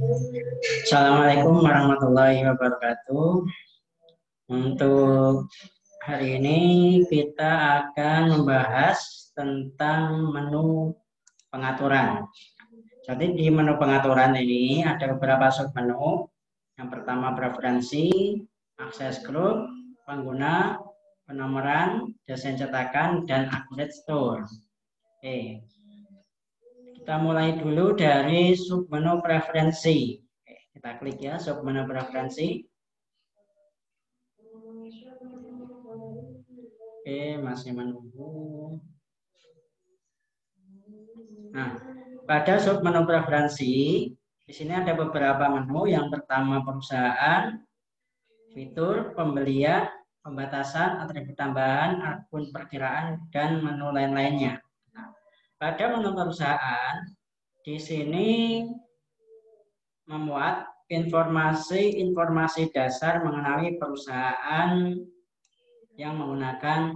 Assalamualaikum warahmatullahi wabarakatuh. Untuk hari ini kita akan membahas tentang menu pengaturan. Jadi di menu pengaturan ini ada beberapa submenu. Yang pertama preferensi, akses grup, pengguna, penomoran, desain cetakan, dan update store. Oke. Kita mulai dulu dari submenu preferensi. Kita klik ya submenu preferensi. Oke, masih menunggu. Nah, pada submenu preferensi, di sini ada beberapa menu. Yang pertama perusahaan, fitur, pembelian, pembatasan, atribut tambahan, akun perkiraan, dan menu lain-lainnya. Nah, pada menu perusahaan, di sini memuat informasi dasar mengenai perusahaan yang menggunakan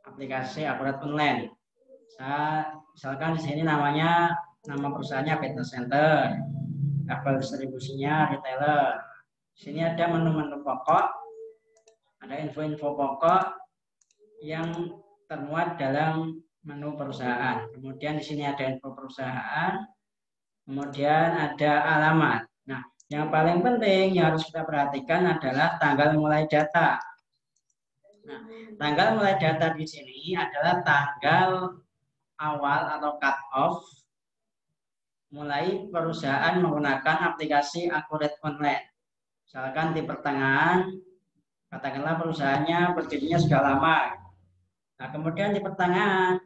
aplikasi akurat online. Misalkan di sini nama perusahaannya Beta Center, kabel distribusinya retailer. Di sini ada menu-menu pokok, ada info-info pokok yang termuat dalam menu perusahaan. Kemudian di sini ada info perusahaan, kemudian ada alamat. Nah, yang paling penting yang harus kita perhatikan adalah tanggal mulai data. Nah, tanggal mulai data di sini adalah tanggal awal atau cut off mulai perusahaan menggunakan aplikasi akurat online. Misalkan di pertengahan, katakanlah perusahaannya berdirinya sudah lama. Nah, kemudian di pertengahan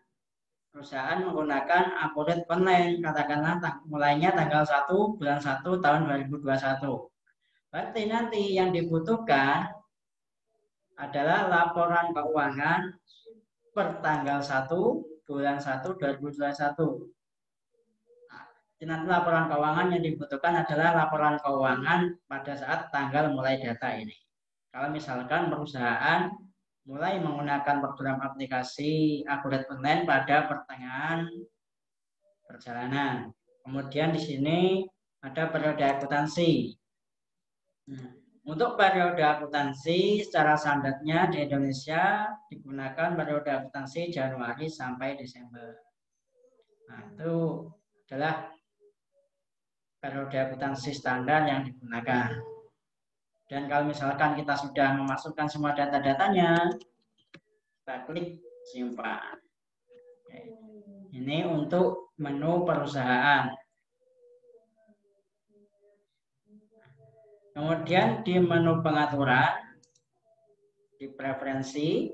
perusahaan menggunakan akurat online, katakanlah mulainya tanggal 1 bulan 1 tahun 2021. Berarti nanti yang dibutuhkan adalah laporan keuangan per tanggal 1 bulan 1 2021. Nanti laporan keuangan yang dibutuhkan adalah laporan keuangan pada saat tanggal mulai data ini. Kalau misalkan perusahaan mulai menggunakan program aplikasi akurat online pada pertengahan perjalanan. Kemudian di sini ada periode akuntansi. Untuk periode akuntansi secara standarnya di Indonesia digunakan periode akuntansi Januari sampai Desember. Nah, itu adalah periode akuntansi standar yang digunakan. Dan kalau misalkan kita sudah memasukkan semua data-datanya, kita klik simpan. Oke. Ini untuk menu perusahaan. Kemudian di menu pengaturan, di preferensi,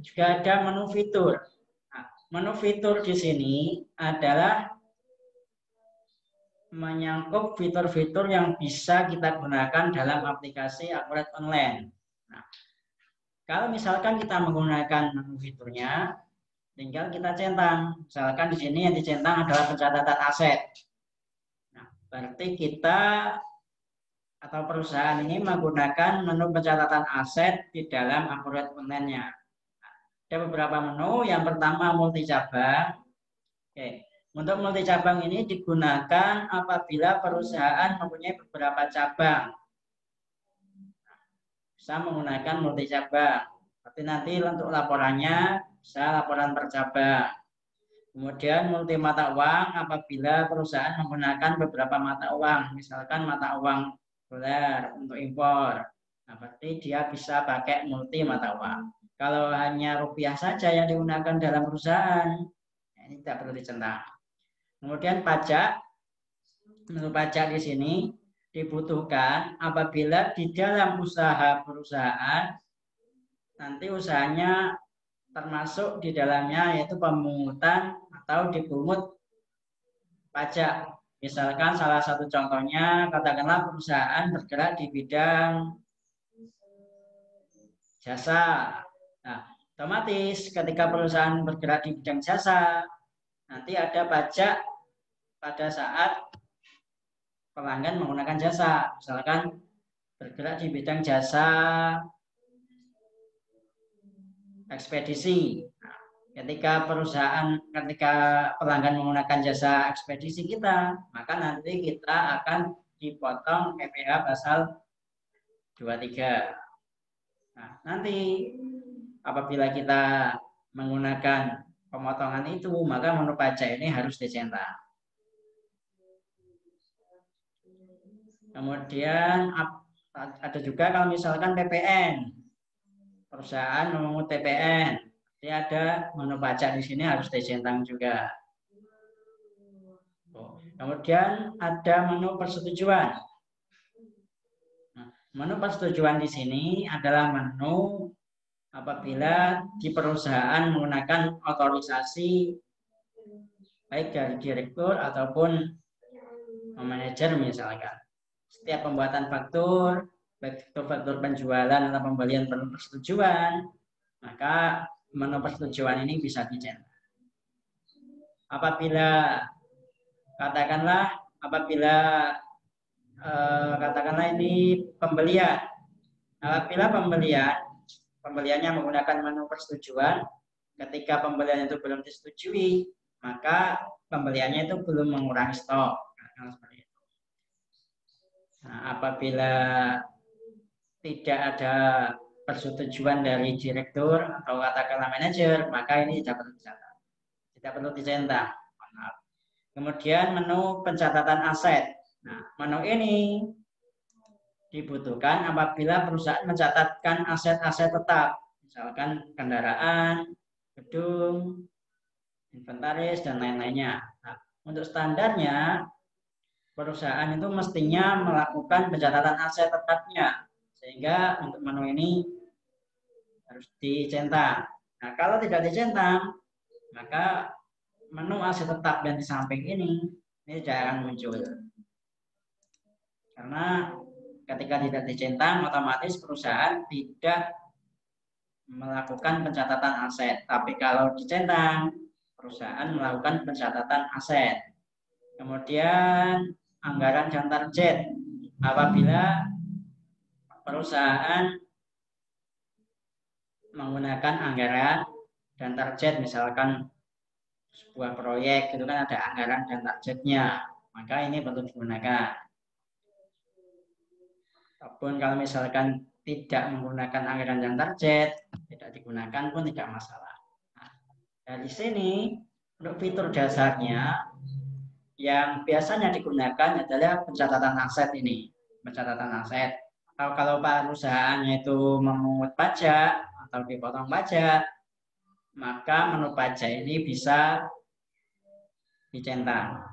juga ada menu fitur. Nah, menu fitur di sini adalah menyangkut fitur-fitur yang bisa kita gunakan dalam aplikasi akurat online. Nah, kalau misalkan kita menggunakan menu fiturnya, tinggal kita centang. Misalkan di sini yang dicentang adalah pencatatan aset. Nah, berarti kita atau perusahaan ini menggunakan menu pencatatan aset di dalam akurat online-nya. Nah, ada beberapa menu. Yang pertama multi cabang. Oke. Untuk multi cabang ini digunakan apabila perusahaan mempunyai beberapa cabang. Bisa menggunakan multi cabang. Tapi nanti untuk laporannya bisa laporan per cabang. Kemudian multi mata uang apabila perusahaan menggunakan beberapa mata uang. Misalkan mata uang dolar untuk impor. Nah, berarti dia bisa pakai multi mata uang. Kalau hanya rupiah saja yang digunakan dalam perusahaan, ini tidak perlu dicentang. Kemudian pajak, menu pajak di sini dibutuhkan apabila di dalam usaha perusahaan nanti usahanya termasuk di dalamnya yaitu pemungutan atau dipungut pajak. Misalkan salah satu contohnya katakanlah perusahaan bergerak di bidang jasa. Nah, otomatis ketika perusahaan bergerak di bidang jasa nanti ada pajak pada saat pelanggan menggunakan jasa. Misalkan bergerak di bidang jasa ekspedisi. Nah, ketika pelanggan menggunakan jasa ekspedisi kita, maka nanti kita akan dipotong PPh pasal 23. Nah, nanti apabila kita menggunakan pemotongan itu, maka menu pajak ini harus dicetak. Kemudian ada juga kalau misalkan PPN, perusahaan memungut PPN, jadi ada menu pajak di sini harus dicetak juga. Kemudian ada menu persetujuan. Nah, menu persetujuan di sini adalah menu apabila di perusahaan menggunakan otorisasi baik dari direktur ataupun manajer misalkan. Setiap pembuatan faktur, baik itu faktur penjualan atau pembelian perlu persetujuan, maka menu persetujuan ini bisa dicetak. Apabila katakanlah ini pembelian, apabila pembeliannya menggunakan menu persetujuan, ketika pembelian itu belum disetujui, maka pembeliannya itu belum mengurangi stok. Nah, apabila tidak ada persetujuan dari direktur atau katakanlah manajer, maka ini tidak perlu dicetak. Kemudian menu pencatatan aset. Nah, menu ini dibutuhkan apabila perusahaan mencatatkan aset-aset tetap, misalkan kendaraan, gedung, inventaris, dan lain-lainnya. Nah, untuk standarnya, perusahaan itu mestinya melakukan pencatatan aset tetapnya, sehingga untuk menu ini harus dicetak. Nah, kalau tidak dicetak, maka menu aset tetap yang di samping ini tidak akan muncul. Karena ketika tidak dicetak, otomatis perusahaan tidak melakukan pencatatan aset. Tapi kalau dicetak, perusahaan melakukan pencatatan aset. Kemudian anggaran dan target. Apabila perusahaan menggunakan anggaran dan target, misalkan sebuah proyek itu kan ada anggaran dan targetnya, maka ini perlu digunakan. Ataupun kalau misalkan tidak menggunakan anggaran dan target, tidak digunakan pun tidak masalah. Nah, dari sini untuk fitur dasarnya yang biasanya digunakan adalah pencatatan aset ini, pencatatan aset. Atau kalau perusahaannya itu memungut pajak atau dipotong pajak, maka menu pajak ini bisa dicetak.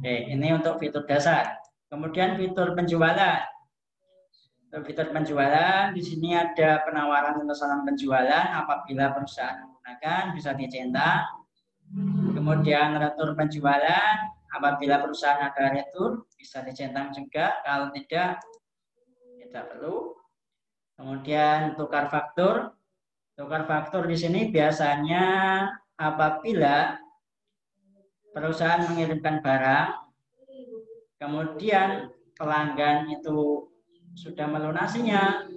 Oke, ini untuk fitur dasar. Kemudian fitur penjualan. Untuk fitur penjualan, di sini ada penawaran pemesanan penjualan apabila perusahaan menggunakan bisa dicetak. Kemudian retur penjualan, apabila perusahaan ada retur bisa dicetak juga, kalau tidak perlu. Kemudian tukar faktur. Tukar faktur di sini biasanya apabila perusahaan mengirimkan barang, kemudian pelanggan itu sudah melunasinya,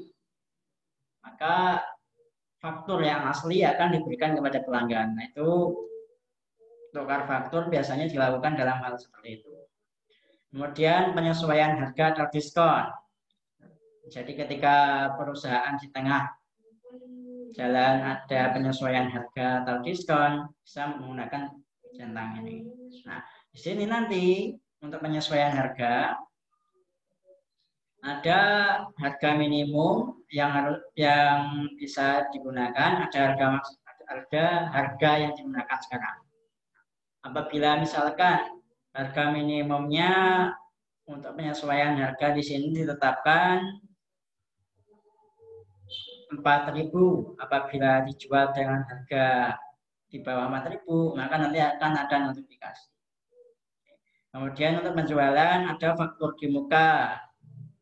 maka faktur yang asli akan diberikan kepada pelanggan. Nah, itu tukar faktur biasanya dilakukan dalam hal seperti itu. Kemudian penyesuaian harga atau diskon. Jadi ketika perusahaan di tengah jalan ada penyesuaian harga atau diskon, bisa menggunakan centang ini. Nah, di sini nanti untuk penyesuaian harga ada harga minimum yang bisa digunakan, ada harga yang digunakan sekarang. Apabila misalkan harga minimumnya untuk penyesuaian harga di sini ditetapkan 4.000, apabila dijual dengan harga di bawah 4.000, maka nanti akan ada notifikasi. Kemudian untuk penjualan ada faktur di muka.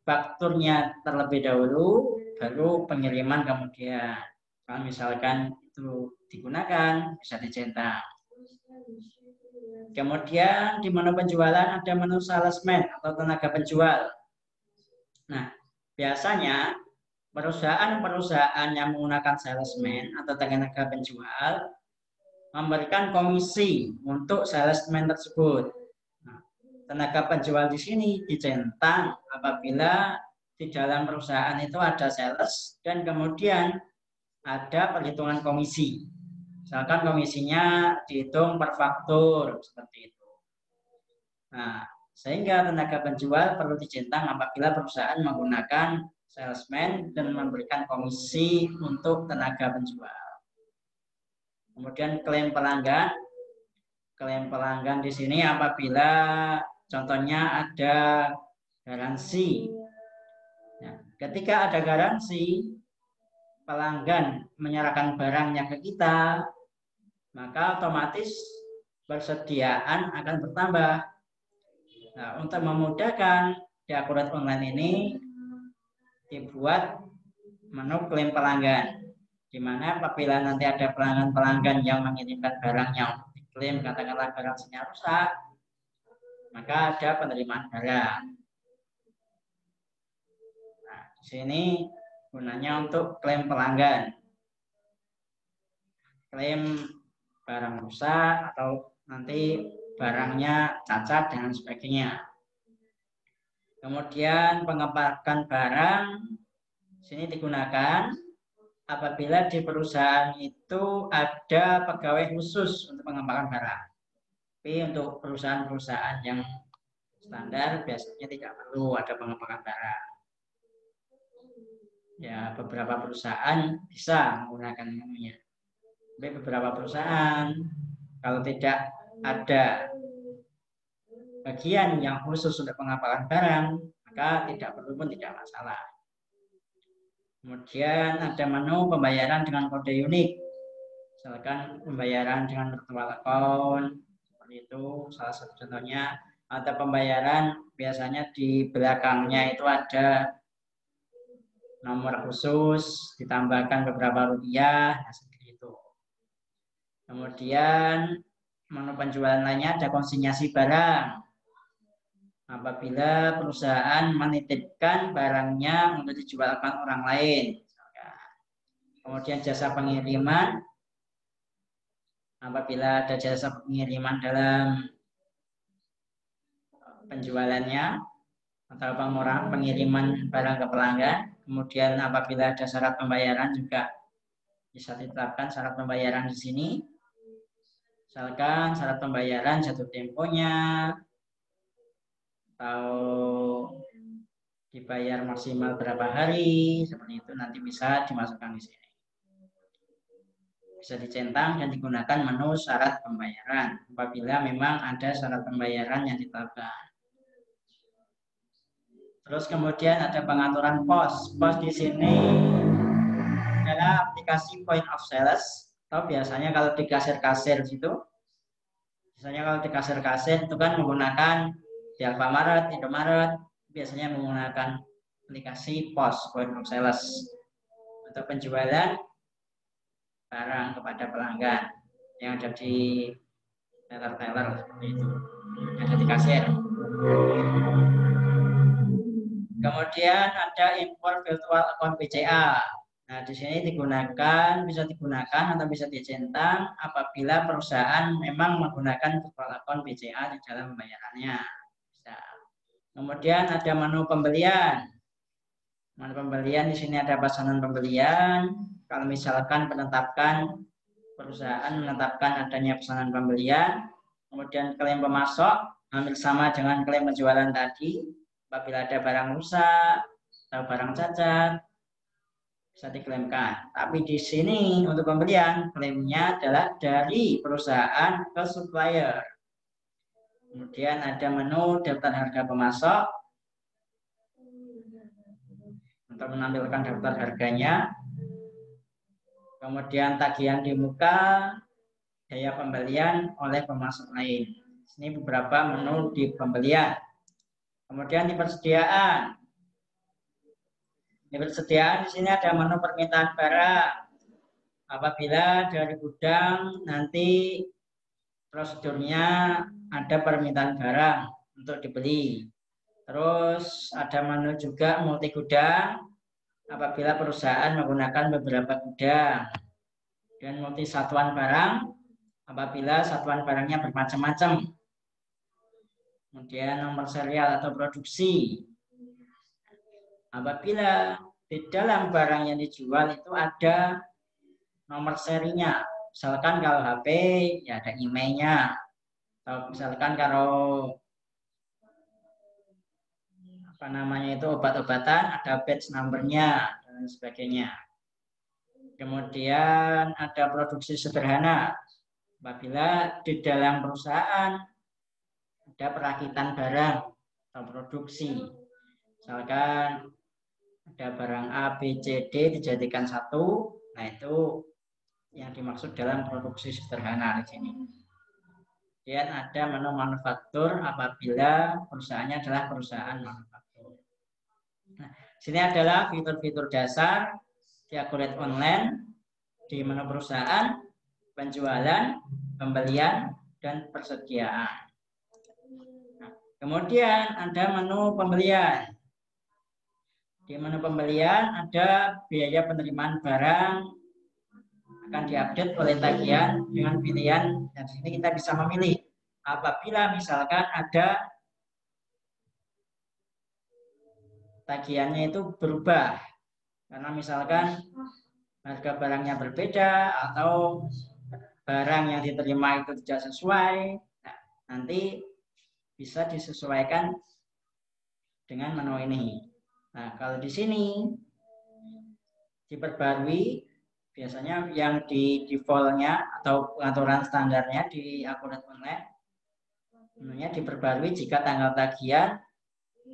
Fakturnya terlebih dahulu, baru pengiriman kemudian. Kalau misalkan itu digunakan, bisa dicetak. Kemudian di menu penjualan ada menu salesman atau tenaga penjual. Nah, biasanya perusahaan-perusahaan yang menggunakan salesman atau tenaga penjual memberikan komisi untuk salesman tersebut. Nah, tenaga penjual di sini dicentang apabila di dalam perusahaan itu ada sales dan kemudian ada perhitungan komisi. Misalkan komisinya dihitung per faktur seperti itu. Nah, sehingga tenaga penjual perlu dicentang apabila perusahaan menggunakan salesman dan memberikan komisi untuk tenaga penjual. Kemudian klaim pelanggan. Klaim pelanggan di sini apabila contohnya ada garansi. Ya, ketika ada garansi, pelanggan menyerahkan barangnya ke kita, maka otomatis persediaan akan bertambah. Nah, untuk memudahkan di Akurat Online ini dibuat menu klaim pelanggan, di mana apabila nanti ada pelanggan-pelanggan yang mengirimkan barangnya untuk diklaim, katakanlah barangnya rusak, maka ada penerimaan barang. Nah, di sini gunanya untuk klaim pelanggan, klaim barang rusak atau nanti barangnya cacat dan sebagainya. Kemudian pengembalian barang sini digunakan apabila di perusahaan itu ada pegawai khusus untuk pengembalian barang. Tapi untuk perusahaan-perusahaan yang standar biasanya tidak perlu ada pengembalian barang. Ya, beberapa perusahaan bisa menggunakan menunya. Tapi beberapa perusahaan kalau tidak ada bagian yang khusus untuk pengembalian barang, maka tidak perlu pun tidak masalah. Kemudian ada menu pembayaran dengan kode unik. Misalkan pembayaran dengan virtual account, seperti itu salah satu contohnya. Atau pembayaran biasanya di belakangnya itu ada nomor khusus, ditambahkan beberapa rupiah, nah seperti itu. Kemudian menu penjualan lainnya ada konsinyasi barang. Apabila perusahaan menitipkan barangnya untuk dijualkan orang lain. Kemudian jasa pengiriman. Apabila ada jasa pengiriman dalam penjualannya atau pengiriman barang ke pelanggan. Kemudian apabila ada syarat pembayaran juga bisa ditetapkan syarat pembayaran di sini. Misalkan syarat pembayaran jatuh temponya atau dibayar maksimal berapa hari, seperti itu nanti bisa dimasukkan di sini. Bisa dicentang dan digunakan menu syarat pembayaran apabila memang ada syarat pembayaran yang ditetapkan. Terus kemudian ada pengaturan pos. Pos di sini adalah aplikasi point of sales. Atau biasanya kalau di kasir-kasir itu, biasanya kalau di kasir-kasir itu kan menggunakan di Alfamart, Indomaret, biasanya menggunakan aplikasi pos point of sales untuk penjualan barang kepada pelanggan yang ada di teller-teller seperti itu, yang ada di kasir. Kemudian ada import virtual account BCA. Nah, di sini bisa digunakan atau bisa dicentang apabila perusahaan memang menggunakan virtual account BCA di dalam pembayarannya. Bisa. Kemudian ada menu pembelian. Menu pembelian di sini ada pesanan pembelian. Kalau misalkan perusahaan menetapkan adanya pesanan pembelian, kemudian klaim pemasok hampir sama dengan klaim penjualan tadi. Apabila ada barang rusak atau barang cacat bisa diklaimkan. Tapi di sini untuk pembelian klaimnya adalah dari perusahaan ke supplier. Kemudian ada menu daftar harga pemasok untuk menampilkan daftar harganya. Kemudian tagihan di muka, biaya pembelian oleh pemasok lain. Ini beberapa menu di pembelian. Kemudian di persediaan. Di persediaan di sini ada menu permintaan barang. Apabila dari gudang nanti prosedurnya ada permintaan barang untuk dibeli. Terus ada menu juga multi gudang. apabila perusahaan menggunakan beberapa gudang. Dan multi satuan barang apabila satuan barangnya bermacam-macam. Kemudian nomor serial atau produksi. Apabila di dalam barang yang dijual itu ada nomor serinya. Misalkan kalau HP ya ada emailnya. Atau misalkan kalau itu obat-obatan ada batch number-nya dan sebagainya. Kemudian ada produksi sederhana. Apabila di dalam perusahaan ada perakitan barang atau produksi. Misalkan ada barang A, B, C, D dijadikan satu. Nah, itu yang dimaksud dalam produksi sederhana di sini. Kemudian ada menu manufaktur apabila perusahaannya adalah perusahaan manufaktur. Nah, sini adalah fitur-fitur dasar di Accurate Online di menu perusahaan, penjualan, pembelian, dan persediaan. Nah, kemudian ada menu pembelian. Di menu pembelian ada biaya penerimaan barang akan diupdate oleh tagihan dengan pilihan, dan sini kita bisa memilih apabila misalkan ada tagihannya itu berubah karena misalkan harga barangnya berbeda atau barang yang diterima itu tidak sesuai. Nah, nanti bisa disesuaikan dengan menu ini. Nah, kalau di sini diperbarui, biasanya yang di default-nya atau pengaturan standarnya di Accurate Online, menunya diperbarui jika tanggal tagihan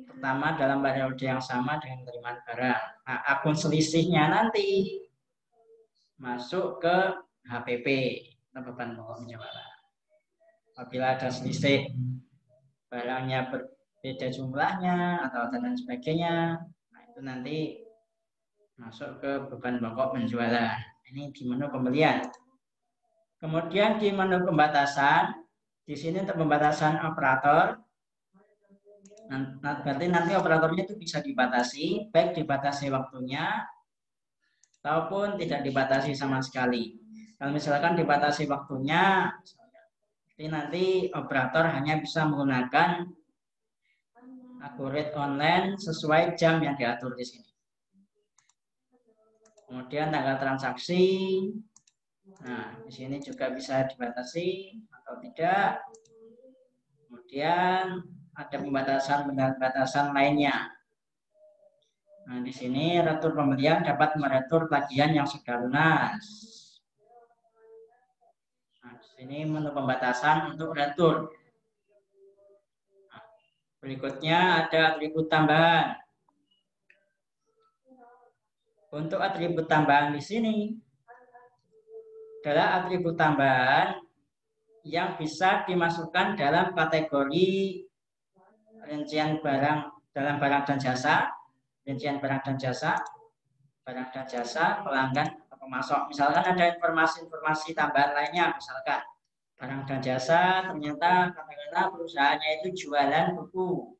pertama dalam periode yang sama dengan penerimaan barang. Nah, akun selisihnya nanti masuk ke HPP, beban pokok penjualan. Apabila ada selisih barangnya berbeda jumlahnya atau dan sebagainya, nah itu nanti masuk ke beban pokok penjualan. Ini di menu pembelian. Kemudian di menu pembatasan, di sini untuk pembatasan operator. Nah, berarti nanti operatornya itu bisa dibatasi, baik dibatasi waktunya ataupun tidak dibatasi sama sekali. Kalau misalkan dibatasi waktunya, nanti operator hanya bisa menggunakan Accurate Online sesuai jam yang diatur di sini. Kemudian tanggal transaksi, nah di sini juga bisa dibatasi atau tidak. Kemudian ada pembatasan lainnya. Nah, di sini retur pembelian dapat meretur tagihan yang sudah lunas. Nah, di sini menu pembatasan untuk retur. Nah, berikutnya ada atribut tambahan. Untuk atribut tambahan di sini adalah atribut tambahan yang bisa dimasukkan dalam kategori rincian barang dalam barang dan jasa, rincian barang dan jasa, pelanggan atau pemasok. Misalkan ada informasi-informasi tambahan lainnya, misalkan barang dan jasa ternyata katakanlah perusahaannya itu jualan buku.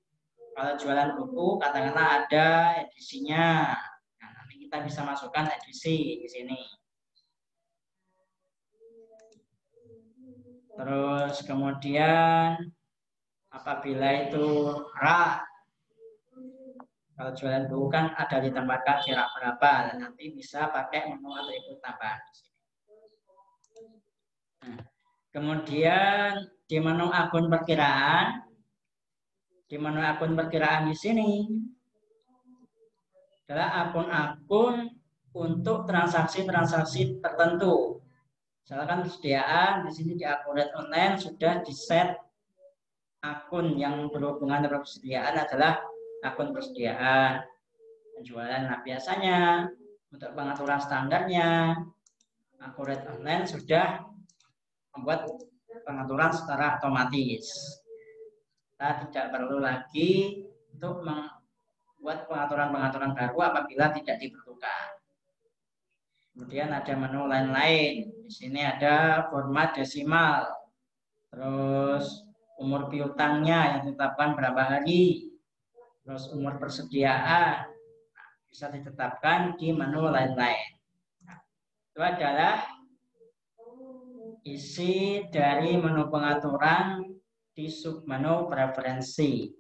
Kalau jualan buku katakanlah ada edisinya. Nah, nanti kita bisa masukkan edisi di sini. Terus kemudian apabila itu rak, kalau jualan buku kan ada ditambahkan jarak berapa, dan nanti bisa pakai menu atribut tambahan di sini. Nah, kemudian di menu akun perkiraan, di sini adalah akun-akun untuk transaksi-transaksi tertentu. Misalkan persediaan di sini di Accurate Online sudah di-set akun yang berhubungan dengan persediaan adalah akun persediaan. Penjualan, nah biasanya untuk pengaturan standarnya Accurate Online sudah membuat pengaturan secara otomatis. Kita tidak perlu lagi untuk membuat pengaturan-pengaturan baru apabila tidak diperlukan. Kemudian ada menu lain-lain. Di sini ada format desimal. Terus umur piutangnya yang ditetapkan berapa hari. Terus umur persediaan. Nah, di bisa ditetapkan di menu lain-lain. Nah, itu adalah isi dari menu pengaturan di submenu preferensi.